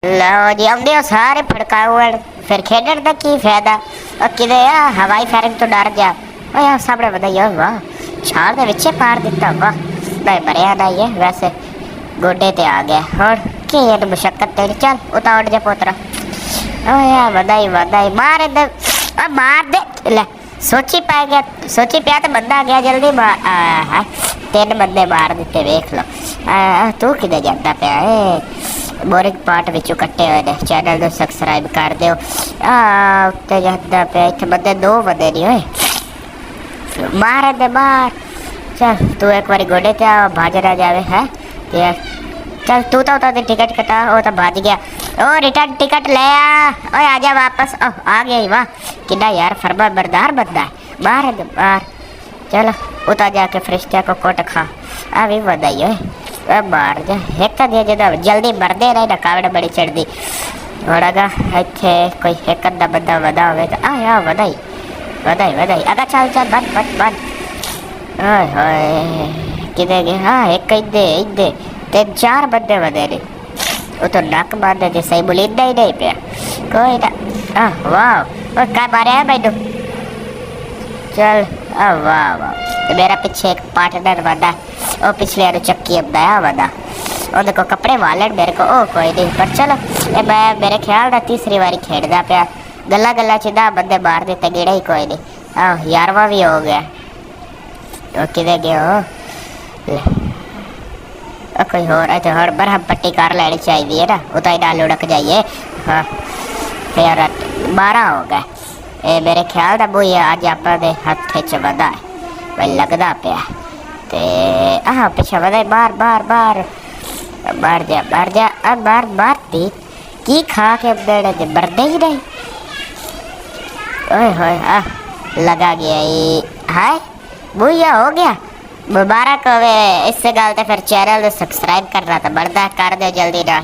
लो जी आंदे सारे फड़काओ फिर खेडण का की फायदा किदे आ हवाई फायरिंग तो डर जा ओ यार सामने बताइए वाह छाल दे विचे पार दिता वाह नहीं मरिया नहीं है वैसे गोडे ते आ गया और की ये तो मुशक्कत तेरी चल उता उठ जा पोतरा ओ यार बधाई बधाई मार दे अब मार दे ले सोची पा गया सोची पिया तो बंदा आ गया जल्दी मार तीन बंदे मार दिते देख लो तू किदे जाता पे बोरिंग पार्ट विचों कट्टे हुए ने चैनल को सबसक्राइब कर दो उत्ते जाता पे इतने बंदे दो बंदे नहीं होए मार दे मार चल तू एक बारी गोडे ते भाजरा जावे है चल तू तो उता टिकट कटा वो तो भाज गया ओ रिटर्न टिकट ले आ ओए आजा वापस ओ आ गया वाह कितना यार फरमा बरदार बंदा है बाहर है बाहर चलो उता जाके फरिश्ते को कोट खा अभी बधाई ओए बाहर जा एक दिया जदा जल्दी मरदे रहे ना कावड़ बड़ी चढ़दी थोड़ा इतने कोई एक अद्धा बंदा वधा हो तो आ यार बधाई बधाई बधाई अगर चल चल बंद बंद बंद ओए होए किधर गए हाँ एक इदे तीन चार बंदे वधे ने वो तो नक मारने थे सही बोलीदा ही नहीं पे कोई ना वाह क्या मारे है भाई चल वाह वाह तो मेरा पीछे एक पार्टनर वधा वो पिछले यार चक्की अब नया वधा और देखो कपड़े वाले मेरे को ओ कोई नहीं पर चलो मैं मेरे ख्याल ना तीसरी बारी खेड़दा पे गला गला चिदा बंदे मार देते गिड़ा ही कोई नहीं यारवा भी हो गया तो किधर गए हो कोई हो रहा है तो बरहम पट्टी कार लेनी चाहिए ना उतना डाल उड़क जाइए हाँ फिर 12 हो गए ये मेरे ख्याल का बोई अज अपने हथ च वधा है भाई लगता पे ते पिछे वधा बार बार बार बाहर जा अब बार मारती की खा के देने मरदे ही नहीं ओए होए लगा गया ये हाय बुया हो गया मुबारक होवे इससे गलते फिर चैनल सब्सक्राइब करना था बर्दा कर दे जल्दी ना।